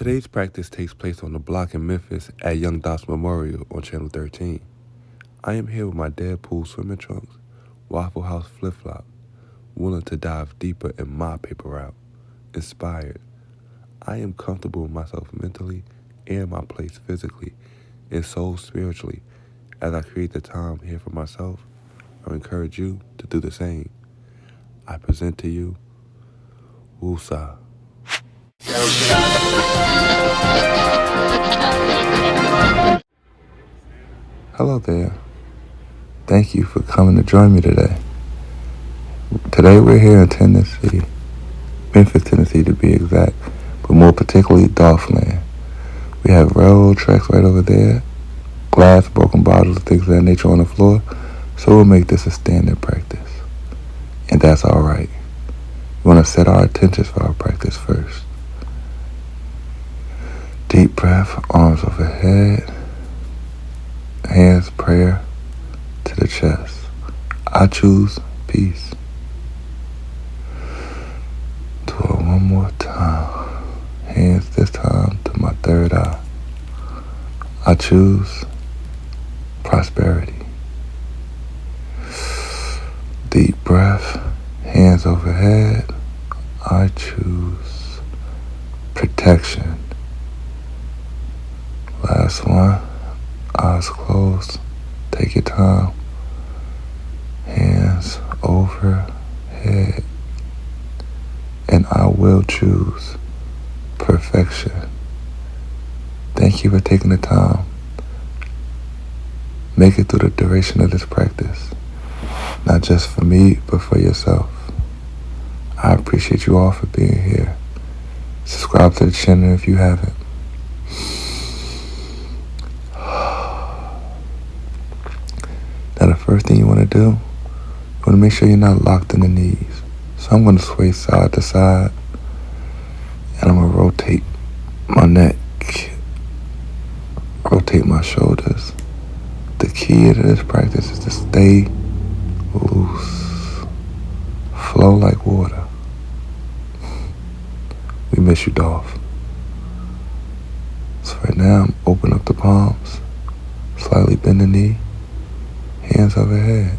Today's practice takes place on the block in Memphis at Young Dolph's Memorial on Channel 13. I am here with my Deadpool swimming trunks, Waffle House flip-flop, willing to dive deeper in my paper route, inspired. I am comfortable with myself mentally and my place physically and soul spiritually. As I create the time here for myself, I encourage you to do the same. I present to you Wu Sah. Hello there. Thank you for coming to join me today. Today we're here in Tennessee, Memphis, Tennessee to be exact, but more particularly Dolph Land. We have railroad tracks right over there, glass, broken bottles, things of that nature on the floor, so we'll make this a standard practice. And that's alright. We want to set our intentions for our practice first. Deep breath, arms overhead, hands, prayer to the chest. I choose peace. Do it one more time. Hands this time to my third eye. I choose prosperity. Deep breath, hands overhead. I choose protection. Last one, eyes closed. Take your time. Hands overhead. And I will choose perfection. Thank you for taking the time. Make it through the duration of this practice. Not just for me, but for yourself. I appreciate you all for being here. Subscribe to the channel if you haven't. Now the first thing you want to do, you want to make sure you're not locked in the knees. So I'm going to sway side to side, and I'm going to rotate my neck, rotate my shoulders. The key to this practice is to stay loose, flow like water. We miss you, Dolph. So right now, I'm open up the palms, slightly bend the knee, hands overhead.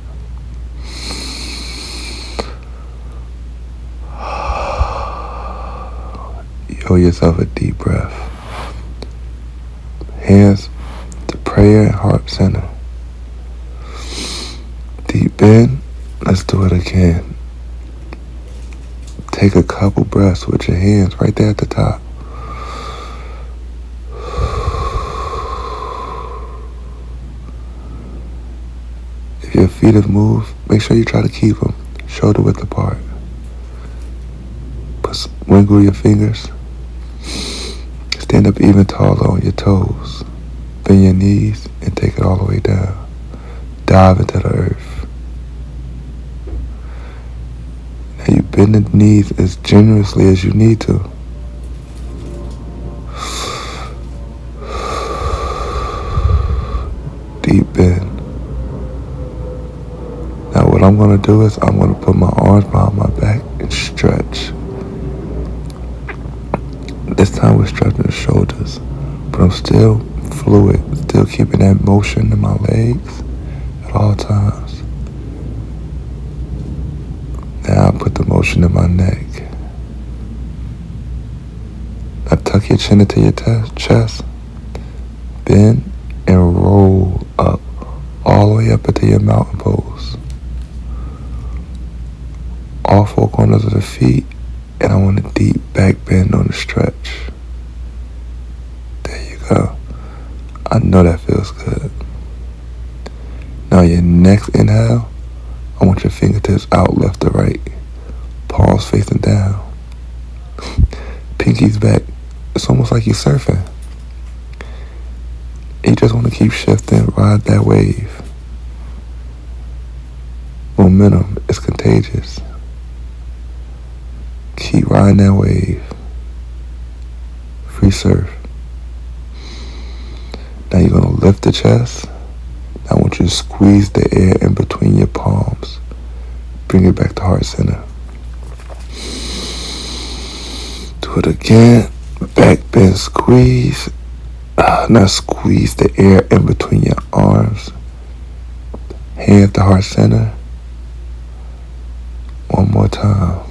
You owe yourself a deep breath. Hands to prayer and heart center. Deep bend. Let's do it again. Take a couple breaths with your hands right there at the top. If your feet have moved, make sure you try to keep them shoulder width apart. Wiggle your fingers. Stand up even taller on your toes. Bend your knees and take it all the way down. Dive into the earth. Now you bend the knees as generously as you need to. Deep bend. Now what I'm going to do is I'm going to put my arms behind my back and stretch. This time we're stretching the shoulders, but I'm still fluid, still keeping that motion in my legs at all times. Now I put the motion in my neck. Now tuck your chin into your chest, bend and roll up, all the way up into your mountain pose. All four corners of the feet, and I want a deep back bend on the stretch. There you go. I know that feels good. Now your next inhale, I want your fingertips out left to right. Palms facing down. Pinkies back. It's almost like you're surfing. You just want to keep shifting, ride that wave. Momentum is contagious. Keep riding that wave. Free surf. Now you're going to lift the chest. Now I want you to squeeze the air in between your palms. Bring it back to heart center. Do it again. Back Then squeeze, not squeeze the air in between your arms. Hands to heart center. One more time.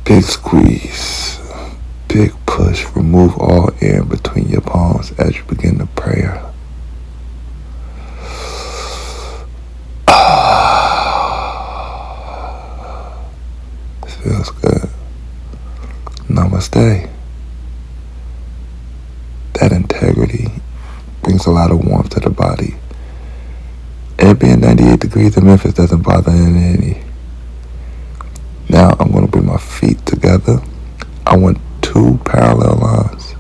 Big squeeze. Big push. Remove all air in between your palms as you begin the prayer. This feels good. Namaste. That integrity brings a lot of warmth to the body. It being 98 degrees in Memphis doesn't bother any. Now I'm going to bring my feet together. I want 2 parallel lines.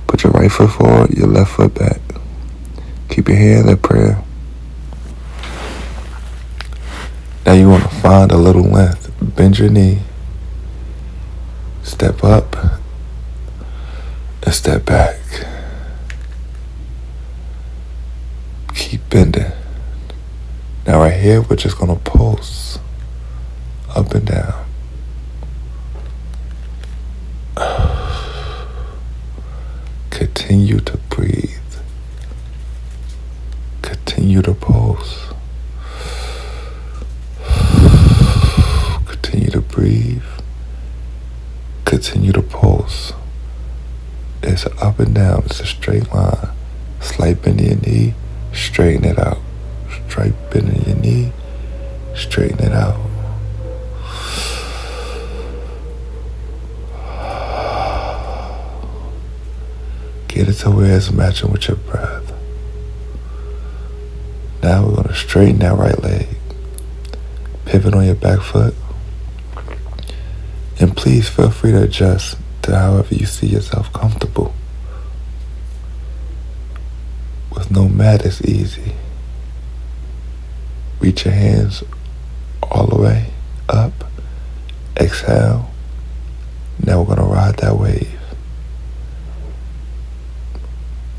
Put your right foot forward, your left foot back. Keep your hands at prayer. Now you want to find a little length. Bend your knee. Step up and step back. Keep bending. Now right here, we're just going to pulse up and down. Continue to breathe. Continue to pulse. Continue to breathe. Continue to pulse. It's up and down. It's a straight line. Slight bend in your knee. Straighten it out. Straight bend in your knee. Straighten it out. Get it to where it's matching with your breath. Now we're going to straighten that right leg. Pivot on your back foot. And please feel free to adjust to however you see yourself comfortable. With no mat, it's easy. Reach your hands all the way up. Exhale. Now we're going to ride that wave.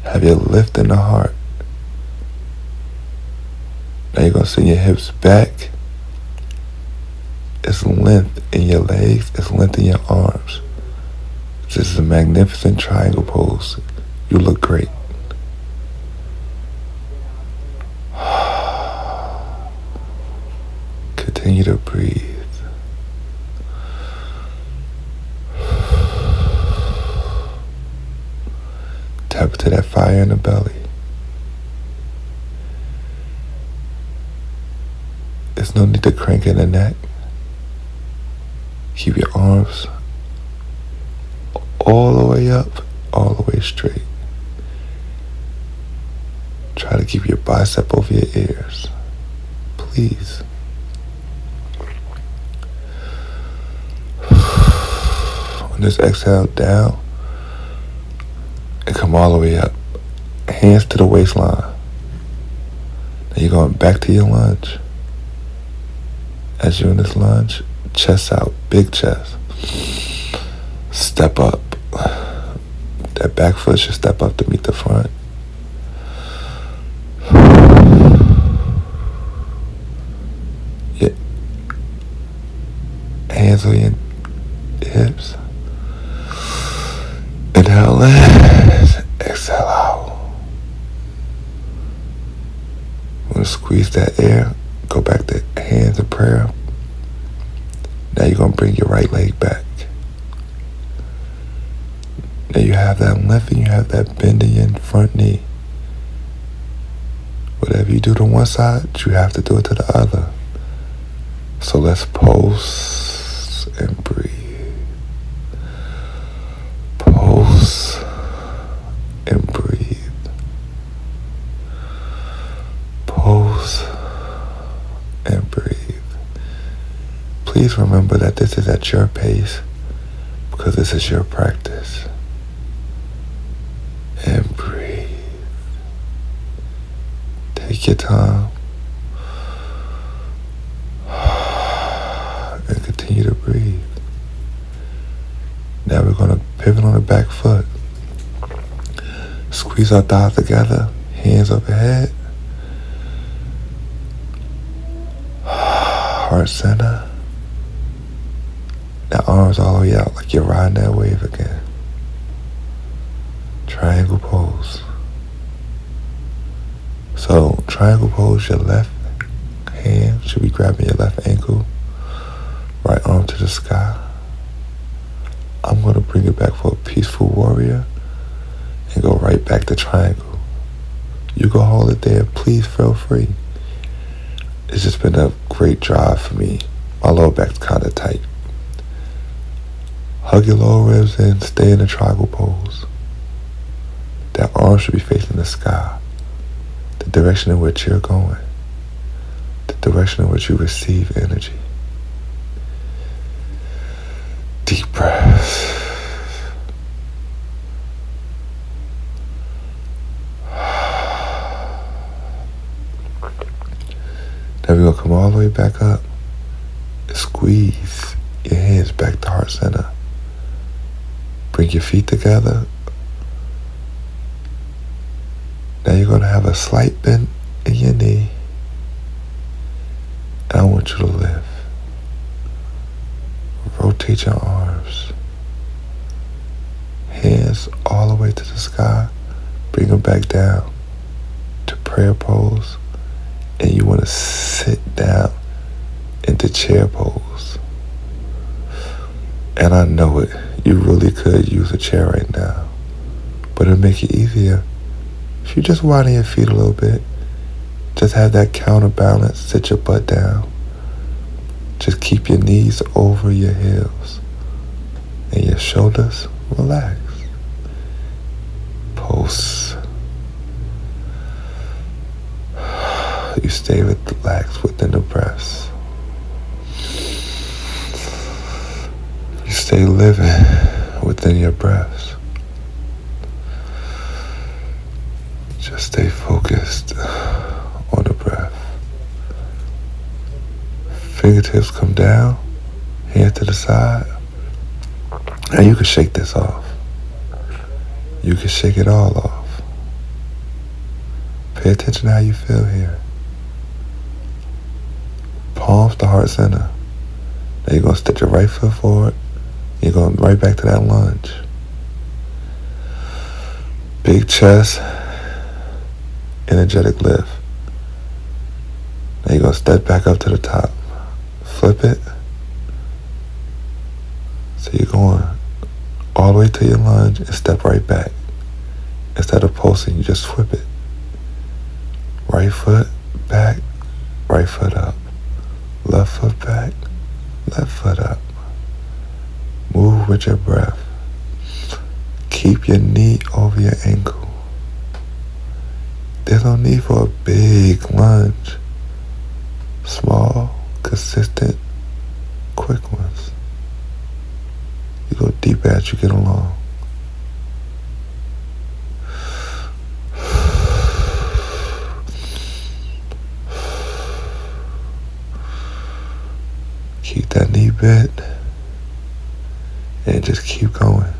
Have your lift in the heart. Now you're going to send your hips back. It's length in your legs. It's length in your arms. This is a magnificent triangle pose. You look great. Continue to breathe. Tap into that fire in the belly. There's no need to crank in the neck. Keep your arms all the way up, all the way straight. Try to keep your bicep over your ears. Please. On this exhale, down and come all the way up. Hands to the waistline. Now you're going back to your lunge. As you're in this lunge, chest out, big chest. Step up. That back foot should step up to meet the front. Yeah. Hands on your hips. Inhale in. Exhale out. I'm going to squeeze that air. Go back to hands in prayer. Now you're going to bring your right leg back. Now you have that length and you have that bend in your front knee. Whatever you do to one side, you have to do it to the other. So let's pulse and breathe. Pulse and breathe. Pulse and breathe. Please remember that this is at your pace because this is your practice. And breathe. Take your time. And continue to breathe. Now we're going to pivot on the back foot. Squeeze our thighs together. Hands overhead. Heart center. Now arms all the way out like you're riding that wave again. Triangle pose. So triangle pose, your left hand should be grabbing your left ankle, right arm to the sky. I'm going to bring it back for a peaceful warrior and go right back to triangle. You go hold it there, please feel free. It's just been a great drive for me. My lower back's kind of tight. Hug your lower ribs in, stay in the triangle pose. That arm should be facing the sky, the direction in which you're going, the direction in which you receive energy. Deep breaths. Then we're going to come all the way back up and squeeze your hands back to heart center. Bring your feet together. Now you're going to have a slight bend in your knee. And I want you to lift. Rotate your arms. Hands all the way to the sky. Bring them back down to prayer pose. And you want to sit down into chair pose. And I know it. You really could use a chair right now. But it'll make it easier if you just widen your feet a little bit. Just have that counterbalance. Sit your butt down. Just keep your knees over your heels. And your shoulders relax. Pulse. You stay relaxed within the breaths. You stay living within your breaths. Just stay focused on the breath. Fingertips come down, hand to the side. And you can shake this off. You can shake it all off. Pay attention to how you feel here. Palms to heart center. Now you're going to step your right foot forward. You're going right back to that lunge. Big chest. Energetic lift. Now you're going to step back up to the top. Flip it. So you're going all the way to your lunge and step right back. Instead of pulsing, you just flip it. Right foot back, right foot up. Left foot back, left foot up. Move with your breath. Keep your knee over your ankle. There's no need for a big lunge. Small, consistent, quick ones. You go deeper as you get along. Keep that knee bent and just keep going.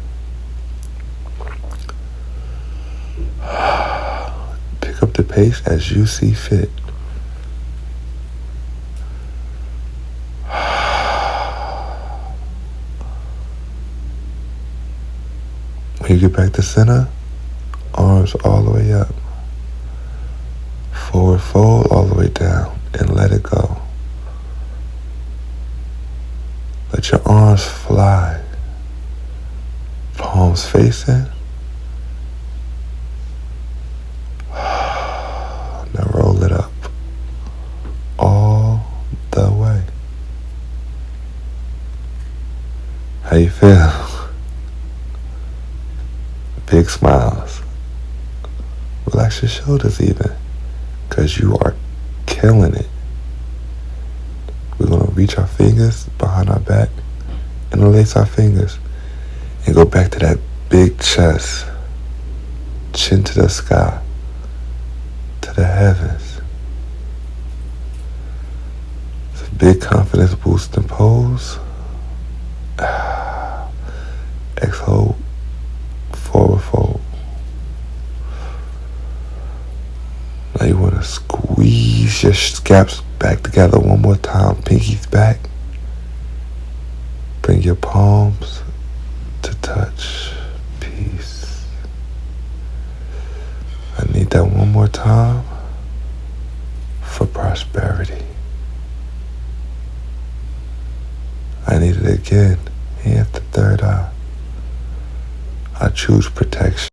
Pick up the pace as you see fit. When you get back to center, arms all the way up. Forward fold all the way down and let it go. Let your arms fly. Palms facing. Now roll it up. All the way. How you feel? Big smiles. Relax your shoulders even, because you are killing it. We're going to reach our fingers behind our back and release our fingers and go back to that big chest, chin to the sky, to the heavens. It's a big confidence boosting pose. Exhale, forward fold. Now you want to squeeze your scaps back together one more time. Pinkies back. Bring your palms to touch peace. I need that one more time for prosperity. I need it again. Here at the third eye. I choose protection.